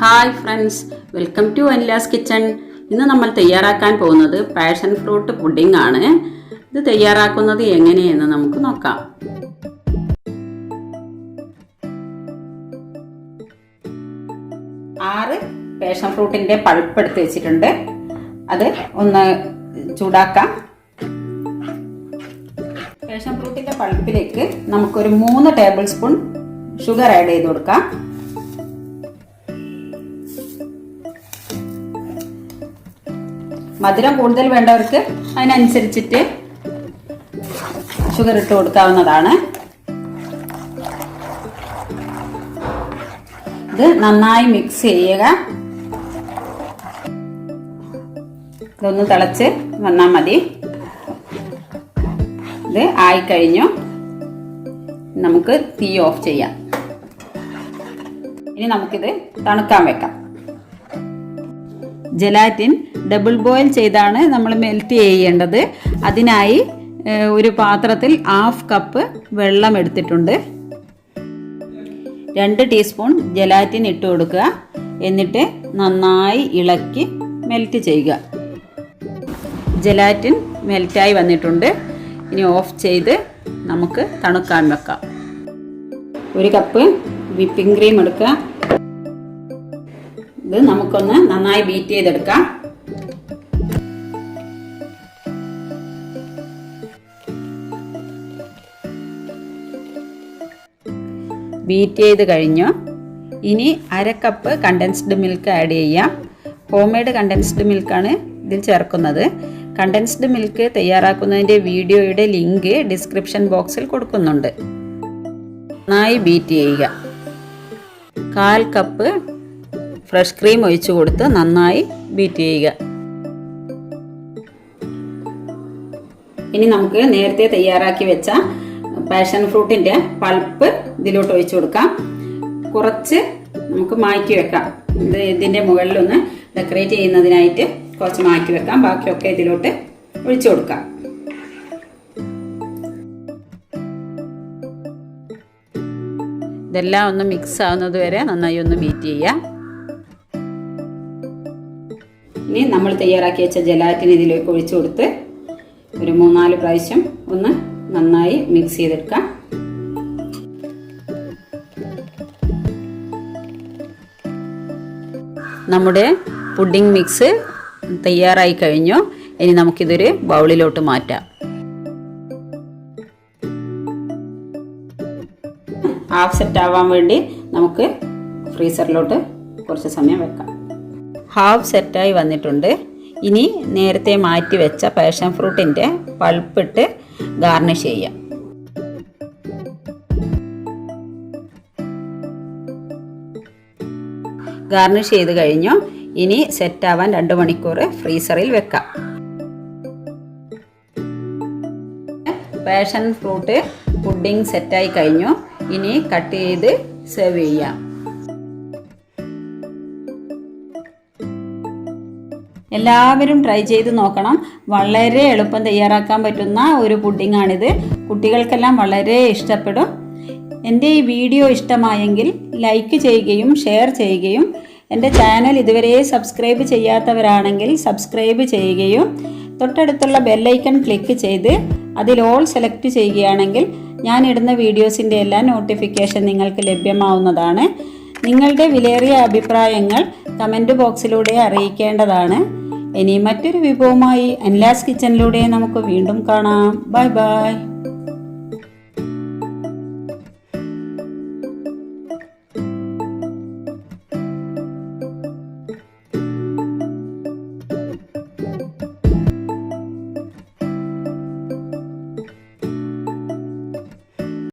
Hi friends, welcome to Anila's kitchen. ഇന്ന് നമ്മൾ തയ്യാറാക്കാൻ പോകുന്നത് പാഷൻ ഫ്രൂട്ട് പുഡിംഗ് ആണ്. ഇത് തയ്യാറാക്കുന്നത് എങ്ങനെയെന്ന് നമുക്ക് നോക്കാം. ആറ് പാഷൻ ഫ്രൂട്ടിന്റെ പൾപ്പ് എടുത്ത് വെച്ചിട്ടുണ്ട്. അത് ഒന്ന് ചൂടാക്കാം. പാഷൻ ഫ്രൂട്ടിന്റെ പൾപ്പിലേക്ക് നമുക്കൊരു 3 ടേബിൾ സ്പൂൺ ഷുഗർ ആഡ് ചെയ്ത് കൊടുക്കാം. മധുരം കൂടുതൽ വേണ്ടവർക്ക് അതിനനുസരിച്ചിട്ട് ഷുഗർ ഇട്ട് കൊടുക്കാവുന്നതാണ്. ഇത് നന്നായി മിക്സ് ചെയ്യുക. ഇതൊന്ന് തിളച്ച് വന്നാൽ മതി. ഇത് ആയിക്കഴിഞ്ഞു. നമുക്ക് തീ ഓഫ് ചെയ്യാം. ഇനി നമുക്കിത് തണുക്കാൻ വെക്കാം. ജെലാറ്റിൻ ഡബിൾ ബോയിൽ ചെയ്താണ് നമ്മൾ മെൽറ്റ് ചെയ്യേണ്ടത്. അതിനായി ഒരു പാത്രത്തിൽ 1/2 കപ്പ് വെള്ളം എടുത്തിട്ടുണ്ട്. 2 ടീസ്പൂൺ ജെലാറ്റിൻ ഇട്ട് കൊടുക്കുക. എന്നിട്ട് നന്നായി ഇളക്കി മെൽറ്റ് ചെയ്യുക. ജെലാറ്റിൻ മെൽറ്റായി വന്നിട്ടുണ്ട്. ഇനി ഓഫ് ചെയ്ത് നമുക്ക് തണുക്കാൻ വെക്കാം. 1 കപ്പ് വിപ്പിംഗ് ക്രീം എടുക്കുക. ഇത് നമുക്കൊന്ന് നന്നായി ബീറ്റ് ചെയ്തെടുക്കാം. ബീറ്റ് ചെയ്ത് കഴിഞ്ഞു. ഇനി 1/2 കപ്പ് കണ്ടൻസ്ഡ് മിൽക്ക് ആഡ് ചെയ്യാം. ഹോം മെയ്ഡ് കണ്ടൻസ്ഡ് മിൽക്കാണ് ഇതിൽ ചേർക്കുന്നത്. കണ്ടൻസ്ഡ് മിൽക്ക് തയ്യാറാക്കുന്നതിൻ്റെ വീഡിയോയുടെ ലിങ്ക് ഡിസ്ക്രിപ്ഷൻ ബോക്സിൽ കൊടുക്കുന്നുണ്ട്. നന്നായി ബീറ്റ് ചെയ്യുക. 1/4 കപ്പ് ഫ്രഷ് ക്രീം ഒഴിച്ചു കൊടുത്ത് നന്നായി ബീറ്റ് ചെയ്യുക. ഇനി നമുക്ക് നേരത്തെ തയ്യാറാക്കി വെച്ച പാഷൻ ഫ്രൂട്ടിൻ്റെ പൾപ്പ് ഇതിലോട്ട് ഒഴിച്ചു കൊടുക്കാം. കുറച്ച് നമുക്ക് മാറ്റി വെക്കാം. ഇതിൻ്റെ മുകളിലൊന്ന് ഡെക്കറേറ്റ് ചെയ്യുന്നതിനായിട്ട് കുറച്ച് മാറ്റി വെക്കാം. ബാക്കിയൊക്കെ ഇതിലോട്ട് ഒഴിച്ചു കൊടുക്കാം. ഇതെല്ലാം ഒന്ന് മിക്സ് ആവുന്നത് വരെ നന്നായി ഒന്ന് ബീറ്റ് ചെയ്യാം. ഇനി നമ്മൾ തയ്യാറാക്കി വെച്ച ജെലാറ്റിൻ ഇതിലേക്ക് ഒഴിച്ചു കൊടുത്ത് ഒരു 3-4 പ്രാവശ്യം ഒന്ന് നന്നായി മിക്സ് ചെയ്തെടുക്കാം. നമ്മുടെ പുഡിംഗ് മിക്സ് തയ്യാറായി കഴിഞ്ഞു. ഇനി നമുക്കിതൊരു ബൗളിലോട്ട് മാറ്റാം. ഹാഫ് സെറ്റ് ആവാൻ വേണ്ടി നമുക്ക് ഫ്രീസറിലോട്ട് കുറച്ച് സമയം വെക്കാം. ഹാഫ് സെറ്റായി വന്നിട്ടുണ്ട്. ഇനി നേരത്തെ മാറ്റി വെച്ച പാഷൻ ഫ്രൂട്ടിൻ്റെ പൾപ്പിട്ട് ഗാർണിഷ് ചെയ്യാം. ഗാർണിഷ് ചെയ്ത് കഴിഞ്ഞു. ഇനി സെറ്റാവാൻ 2 മണിക്കൂർ ഫ്രീസറിൽ വെക്കാം. പാഷൻ ഫ്രൂട്ട് പുഡിംഗ് സെറ്റായി കഴിഞ്ഞു. ഇനി കട്ട് ചെയ്ത് സെർവ് ചെയ്യാം. എല്ലാവരും ട്രൈ ചെയ്ത് നോക്കണം. വളരെ എളുപ്പം തയ്യാറാക്കാൻ പറ്റുന്ന ഒരു പുഡിംഗാണിത്. കുട്ടികൾക്കെല്ലാം വളരെ ഇഷ്ടപ്പെടും. എൻ്റെ ഈ വീഡിയോ ഇഷ്ടമായെങ്കിൽ ലൈക്ക് ചെയ്യുകയും ഷെയർ ചെയ്യുകയും എൻ്റെ ചാനൽ ഇതുവരെ സബ്സ്ക്രൈബ് ചെയ്യാത്തവരാണെങ്കിൽ സബ്സ്ക്രൈബ് ചെയ്യുകയും തൊട്ടടുത്തുള്ള ബെല്ലൈക്കൺ ക്ലിക്ക് ചെയ്ത് അതിൽ ഓൾ സെലക്ട് ചെയ്യുകയാണെങ്കിൽ ഞാൻ ഇടുന്ന വീഡിയോസിൻ്റെ എല്ലാ നോട്ടിഫിക്കേഷൻ നിങ്ങൾക്ക് ലഭ്യമാവുന്നതാണ്. നിങ്ങളുടെ വിലയേറിയ അഭിപ്രായങ്ങൾ കമൻറ്റ് ബോക്സിലൂടെ അറിയിക്കേണ്ടതാണ്. ഇനി മറ്റൊരു വിഭവമായി അനിലാസ് കിച്ചണിലൂടെ നമുക്ക് വീണ്ടും കാണാം. Bye bye.